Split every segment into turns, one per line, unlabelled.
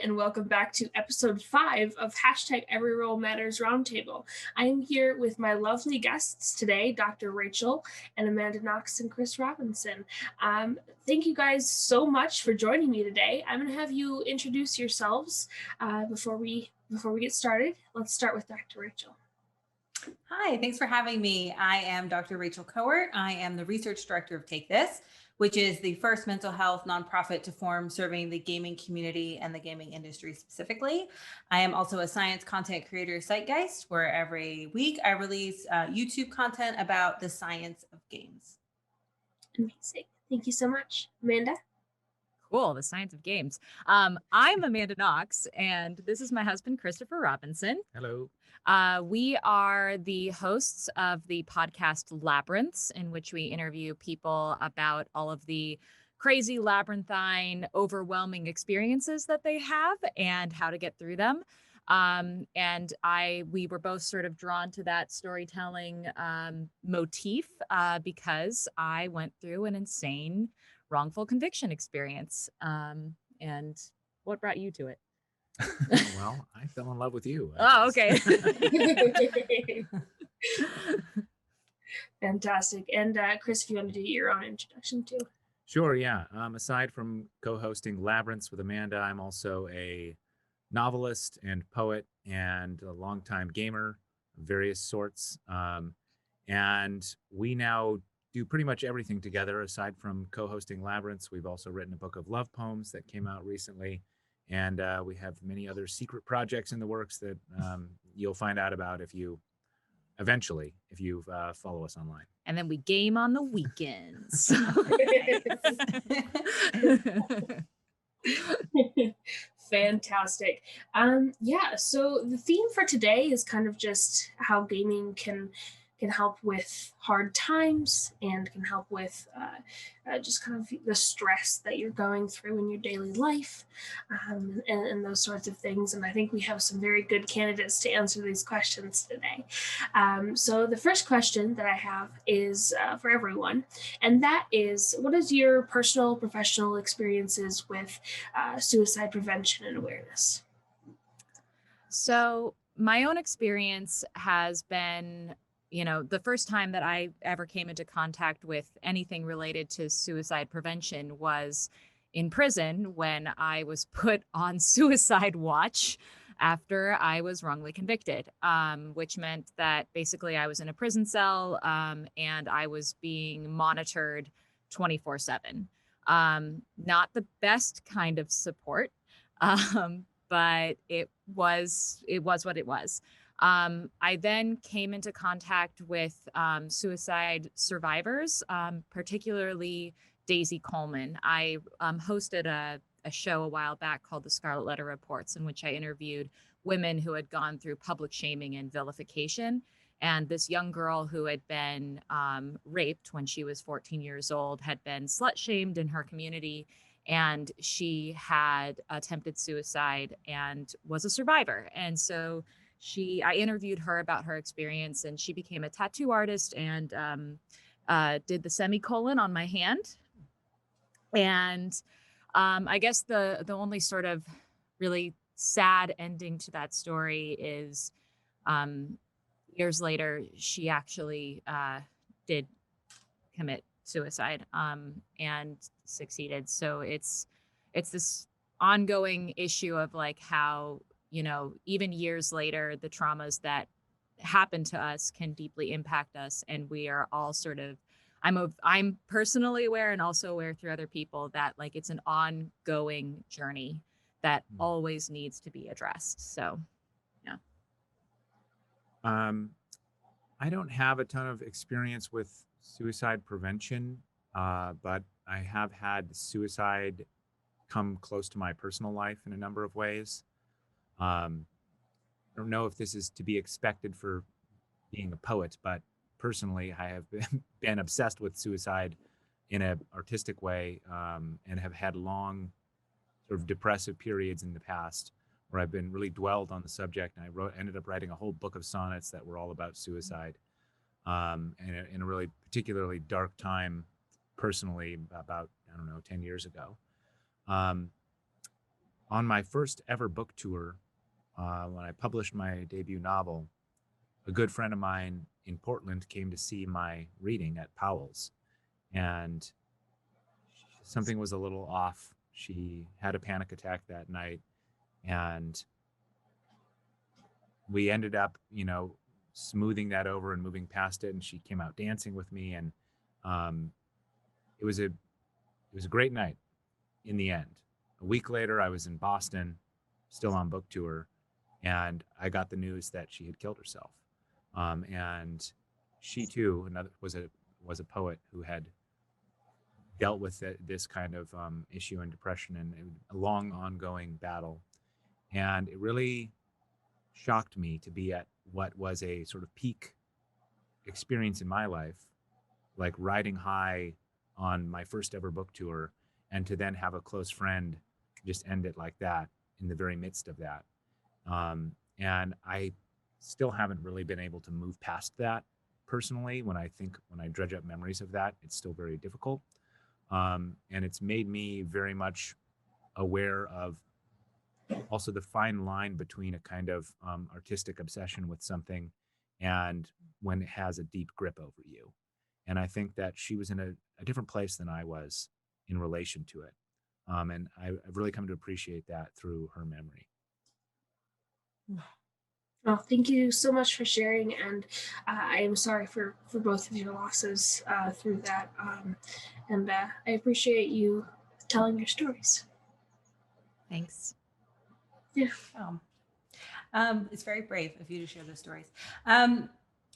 and welcome back to episode 5 of hashtag Every Role Matters Roundtable. I am here with my lovely guests today, Dr. Rachel and Amanda Knox and Chris Robinson. Thank you guys so much for joining me today. I'm going to have you introduce yourselves before we get started. Let's start with Dr. Rachel.
Hi, thanks for having me. I am Dr. Rachel Kowert. I am the research director of Take This, which is the first mental health nonprofit to form serving the gaming community and the gaming industry specifically. I am also a science content creator Zeitgeist, where every week I release YouTube content about the science of games.
Amazing. Thank you so much. Amanda?
Cool, the science of games. I'm Amanda Knox, and this is my husband, Christopher Robinson.
Hello.
We are the hosts of the podcast Labyrinths, in which we interview people about all of the crazy labyrinthine, overwhelming experiences that they have and how to get through them. We were both sort of drawn to that storytelling motif because I went through an insane wrongful conviction experience. And what brought you to it?
Well, I fell in love with you.
Oh, okay.
Fantastic. And Chris, if you want to do your own introduction too.
Sure, yeah. Aside from co-hosting Labyrinths with Amanda, I'm also a novelist and poet and a longtime gamer of various sorts. And we now do pretty much everything together. Aside from co-hosting Labyrinths, we've also written a book of love poems that came out recently. And we have many other secret projects in the works that you'll find out about if you follow us online.
And then we game on the weekends.
Fantastic. So the theme for today is kind of just how gaming can help with hard times and can help with just kind of the stress that you're going through in your daily life and those sorts of things. And I think we have some very good candidates to answer these questions today. So the first question that I have is for everyone, and that is, what is your personal, professional experiences with suicide prevention and awareness?
So my own experience has been, the first time that I ever came into contact with anything related to suicide prevention was in prison when I was put on suicide watch after I was wrongly convicted, which meant that basically I was in a prison cell and I was being monitored 24/7. Not the best kind of support, but it was what it was. I then came into contact with suicide survivors, particularly Daisy Coleman. I hosted a show a while back called the Scarlet Letter Reports, in which I interviewed women who had gone through public shaming and vilification. And this young girl who had been raped when she was 14 years old had been slut-shamed in her community, and she had attempted suicide and was a survivor. And so I interviewed her about her experience, and she became a tattoo artist and did the semicolon on my hand. And I guess the only sort of really sad ending to that story is years later, she actually did commit suicide and succeeded. So it's this ongoing issue of like how, even years later, the traumas that happen to us can deeply impact us. And we are all sort of, I'm personally aware and also aware through other people that like it's an ongoing journey that always needs to be addressed. So, yeah.
I don't have a ton of experience with suicide prevention, but I have had suicide come close to my personal life in a number of ways. I don't know if this is to be expected for being a poet, but personally, I have been obsessed with suicide in an artistic way and have had long sort of depressive periods in the past where I've been really dwelled on the subject. And I ended up writing a whole book of sonnets that were all about suicide and in a really particularly dark time personally about, 10 years ago. on my first ever book tour, when I published my debut novel, a good friend of mine in Portland came to see my reading at Powell's, and something was a little off. She had a panic attack that night, and we ended up, smoothing that over and moving past it. And she came out dancing with me, and it was a great night in the end. A week later, I was in Boston, still on book tour, and I got the news that she had killed herself. And she too was a poet who had dealt with this kind of issue and depression, and a long ongoing battle. And it really shocked me to be at what was a sort of peak experience in my life, like riding high on my first ever book tour, and to then have a close friend just end it like that in the very midst of that. And I still haven't really been able to move past that personally. When I dredge up memories of that, it's still very difficult. And it's made me very much aware of also the fine line between a kind of artistic obsession with something and when it has a deep grip over you. And I think that she was in a different place than I was in relation to it. And I've really come to appreciate that through her memory.
Well, thank you so much for sharing, and I am sorry for both of your losses through that, and I appreciate you telling your stories.
Thanks.
Yeah.
It's very brave of you to share those stories.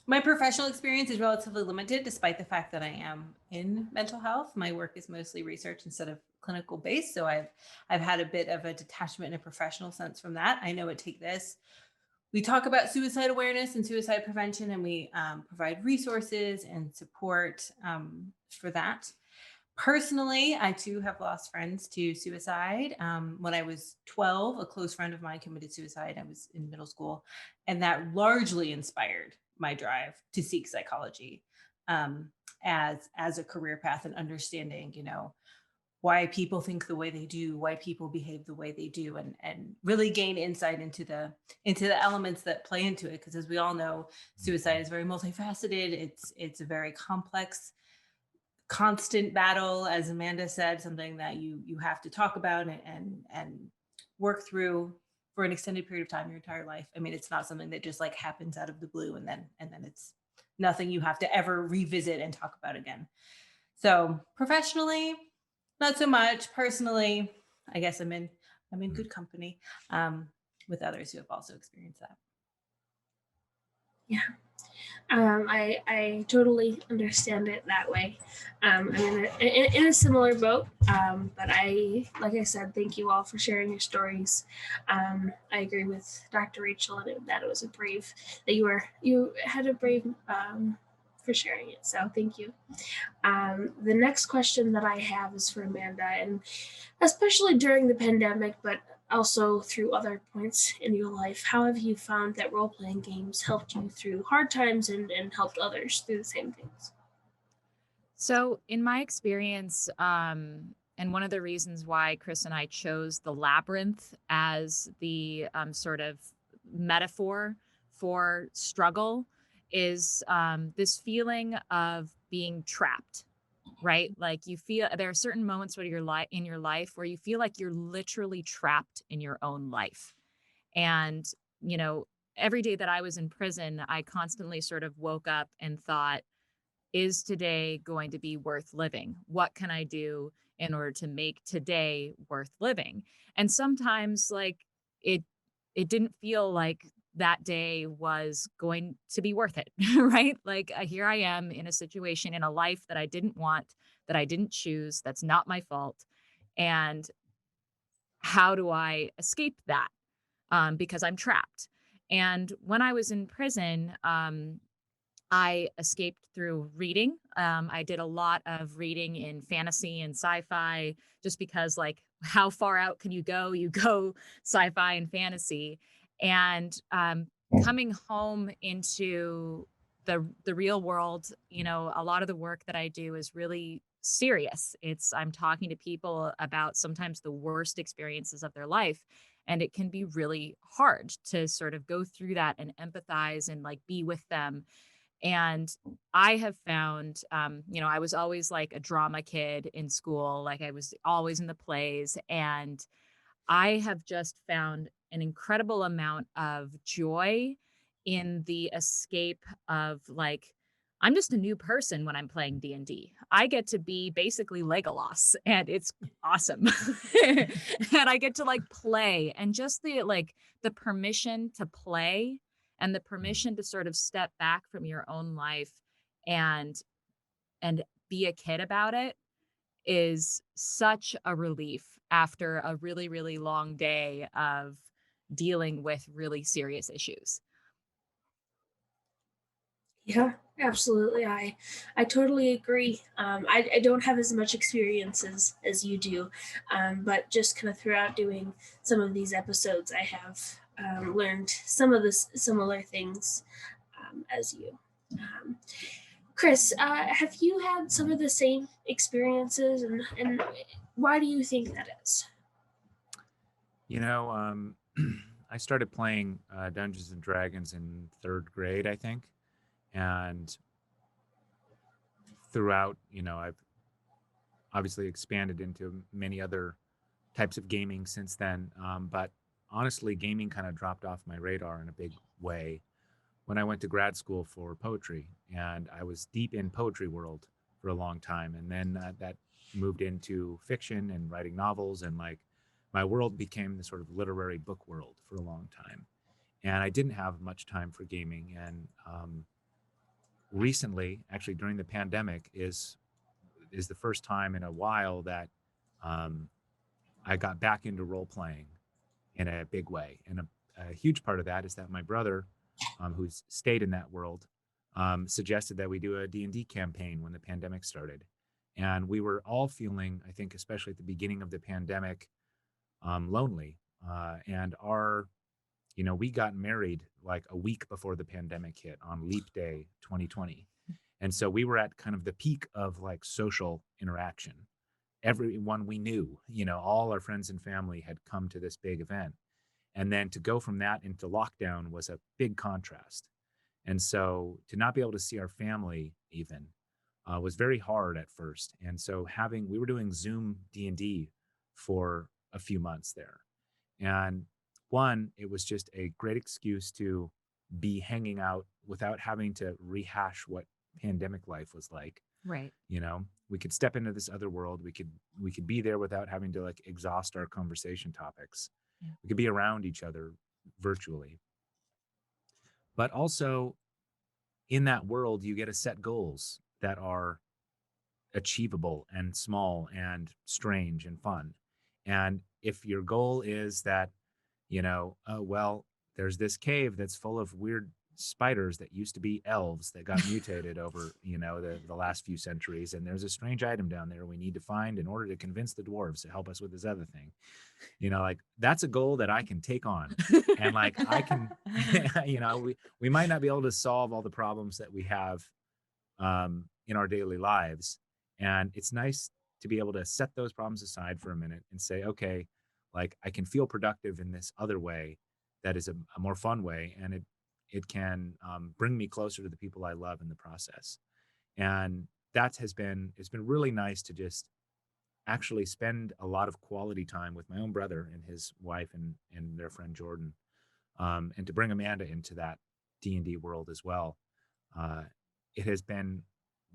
My professional experience is relatively limited, despite the fact that I am in mental health. My work is mostly research instead of clinical based, so I've had a bit of a detachment in a professional sense from that. I know at Take This, we talk about suicide awareness and suicide prevention, and we provide resources and support for that. Personally, I too have lost friends to suicide. When I was 12, a close friend of mine committed suicide. I was in middle school, and that largely inspired my drive to seek psychology as a career path, and understanding, why people think the way they do, why people behave the way they do, and really gain insight into the elements that play into it. Because as we all know, suicide is very multifaceted. It's a very complex, constant battle, as Amanda said, something that you have to talk about and work through for an extended period of time, your entire life. I mean, it's not something that just like happens out of the blue and then it's nothing you have to ever revisit and talk about again. So professionally, not so much. Personally, I guess I'm in good company with others who have also experienced that.
Yeah. I totally understand it that way. I'm in a similar boat, but like I said, thank you all for sharing your stories. I agree with Dr. Rachel that it was you had a brave for sharing it. So thank you. The next question that I have is for Amanda, and especially during the pandemic, but also through other points in your life, how have you found that role-playing games helped you through hard times and helped others through the same things?
So in my experience, and one of the reasons why Chris and I chose the labyrinth as the sort of metaphor for struggle is this feeling of being trapped, right? Like you feel there are certain moments where in your life where you feel like you're literally trapped in your own life. And, every day that I was in prison, I constantly sort of woke up and thought, is today going to be worth living? What can I do in order to make today worth living? And sometimes it didn't feel like that day was going to be worth it, right? Like here I am in a situation, in a life that I didn't want, that I didn't choose, that's not my fault. And how do I escape that? Because I'm trapped. And when I was in prison, I escaped through reading. I did a lot of reading in fantasy and sci-fi, just because how far out can you go? You go sci-fi and fantasy. And coming home into the real world, a lot of the work that I do is really serious. I'm talking to people about sometimes the worst experiences of their life. And it can be really hard to sort of go through that and empathize and like be with them. And I have found, I was always like a drama kid in school, like I was always in the plays. And I have just found an incredible amount of joy in the escape of like, I'm just a new person when I'm playing D&D. I get to be basically Legolas and it's awesome. And I get to like play, and just the permission to play and the permission to sort of step back from your own life and be a kid about it is such a relief after a really, really long day of dealing with really serious issues.
Yeah, absolutely. I totally agree. I don't have as much experiences as you do, but just kind of throughout doing some of these episodes, I have learned some of the similar things as you. Chris, have you had some of the same experiences, and why do you think that is?
I started playing Dungeons and Dragons in 3rd grade, I think. And throughout, I've obviously expanded into many other types of gaming since then. But honestly, gaming kind of dropped off my radar in a big way when I went to grad school for poetry. And I was deep in poetry world for a long time. And then that moved into fiction and writing novels. And like my world became the sort of literary book world for a long time. And I didn't have much time for gaming. And recently, actually during the pandemic, is the first time in a while that I got back into role playing in a big way. And a huge part of that is that my brother, who's stayed in that world, suggested that we do a D&D campaign when the pandemic started. And we were all feeling, I think, especially at the beginning of the pandemic, lonely. And we got married like a week before the pandemic hit on Leap Day 2020. And so we were at kind of the peak of like social interaction. Everyone we knew, all our friends and family had come to this big event. And then to go from that into lockdown was a big contrast. And so to not be able to see our family even was very hard at first. And so we were doing Zoom D&D for a few months there. And one, it was just a great excuse to be hanging out without having to rehash what pandemic life was like.
Right.
We could step into this other world. We could be there without having to like exhaust our conversation topics. Yeah. We could be around each other virtually. But also in that world, you get to set goals that are achievable and small and strange and fun. And if your goal is that, there's this cave that's full of weird spiders that used to be elves that got mutated over, the last few centuries. And there's a strange item down there we need to find in order to convince the dwarves to help us with this other thing. That's a goal that I can take on. And like, I can, we might not be able to solve all the problems that we have in our daily lives. And it's nice to be able to set those problems aside for a minute and say, okay, like I can feel productive in this other way that is a more fun way. And it can bring me closer to the people I love in the process. And it's been really nice to just actually spend a lot of quality time with my own brother and his wife and their friend Jordan, and to bring Amanda into that D&D world as well. It has been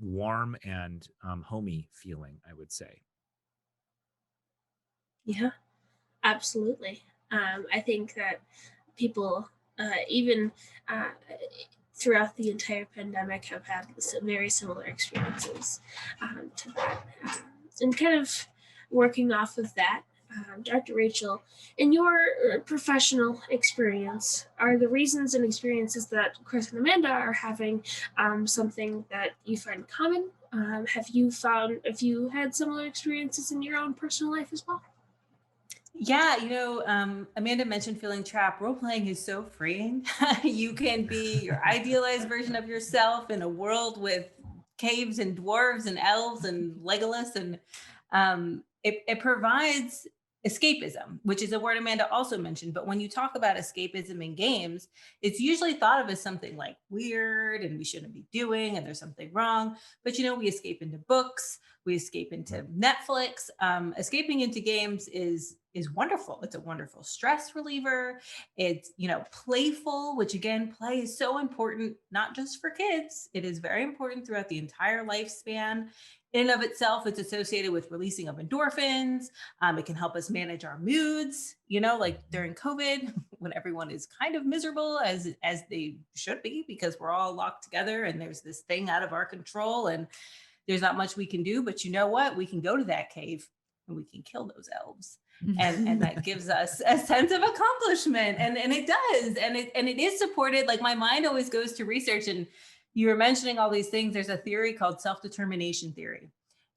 warm and homey feeling, I would say.
Yeah, absolutely. I think that people, even throughout the entire pandemic, have had some very similar experiences to that. And kind of working off of that, Dr. Rachel, in your professional experience, are the reasons and experiences that Chris and Amanda are having something that you find common? Have you had similar experiences in your own personal life as well?
Yeah, Amanda mentioned feeling trapped. Role playing is so freeing. You can be your idealized version of yourself in a world with caves and dwarves and elves and Legolas, and it provides escapism, which is a word Amanda also mentioned. But when you talk about escapism in games, it's usually thought of as something like weird and we shouldn't be doing, and there's something wrong. But we escape into books, we escape into Netflix. Escaping into games is wonderful. It's a wonderful stress reliever. It's playful, which again, play is so important, not just for kids. It is very important throughout the entire lifespan. In and of itself, it's associated with releasing of endorphins. It can help us manage our moods, like during COVID, when everyone is kind of miserable as they should be, because we're all locked together and there's this thing out of our control and there's not much we can do. But you know what? We can go to that cave and we can kill those elves. And that gives us a sense of accomplishment. And it does. And it is supported. Like, my mind always goes to research, and you were mentioning all these things. There's a theory called self-determination theory.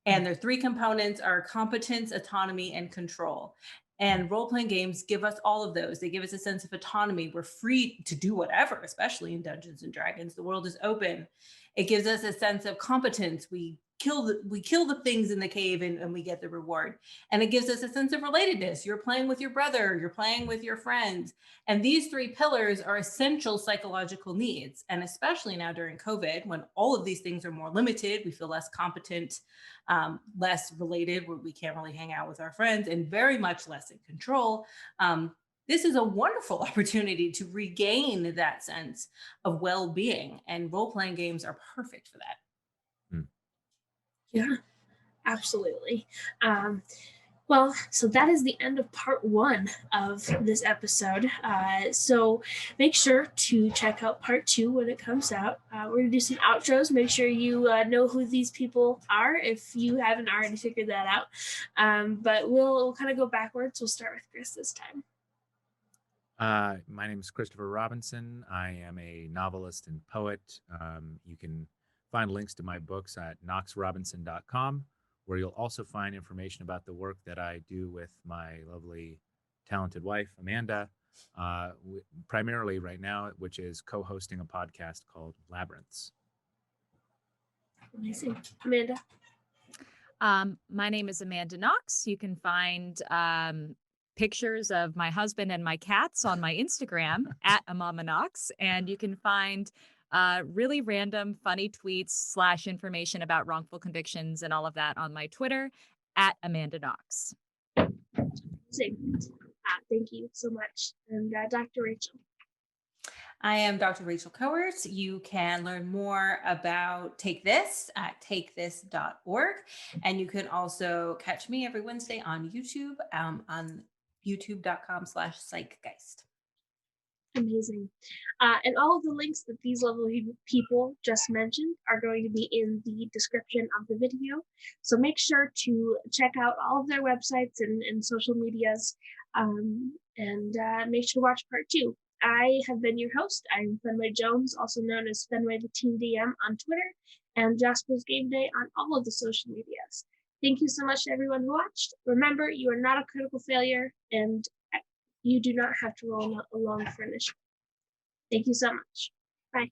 And their three components are competence, autonomy, and control. And role-playing games give us all of those. They give us a sense of autonomy. We're free to do whatever, especially in Dungeons and Dragons. The world is open. It gives us a sense of competence. We kill the things in the cave and we get the reward. And it gives us a sense of relatedness. You're playing with your brother, you're playing with your friends. And these three pillars are essential psychological needs. And especially now during COVID, when all of these things are more limited, we feel less competent, less related, where we can't really hang out with our friends, and very much less in control. This is a wonderful opportunity to regain that sense of well-being, and role-playing games are perfect for that.
Yeah, absolutely. Well, so that is the end of part 1 of this episode. So make sure to check out part 2 when it comes out. We're going to do some outros. Make sure you know who these people are if you haven't already figured that out. But we'll kind of go backwards. We'll start with Chris this time.
My name is Christopher Robinson. I am a novelist and poet. You can find links to my books at knoxrobinson.com, where you'll also find information about the work that I do with my lovely, talented wife, Amanda, primarily right now, which is co-hosting a podcast called Labyrinths.
Amazing. Amanda?
My name is Amanda Knox. You can find pictures of my husband and my cats on my Instagram at Amama Knox, and you can find really random, funny tweets / information about wrongful convictions and all of that on my Twitter at Amanda Knox.
Thank you so much. And Dr. Rachel.
I am Dr. Rachel Kowert. You can learn more about Take This at TakeThisOrg. And you can also catch me every Wednesday on YouTube, on youtube.com/psychgeist.
Amazing. And all of the links that these lovely people just mentioned are going to be in the description of the video. So make sure to check out all of their websites and social medias, and make sure to watch part 2. I have been your host. I'm Fenway Jones, also known as Fenway the Team DM on Twitter, and Jasper's Game Day on all of the social medias. Thank you so much to everyone who watched. Remember, you are not a critical failure, and you do not have to roll along for initiative. Thank you so much. Bye.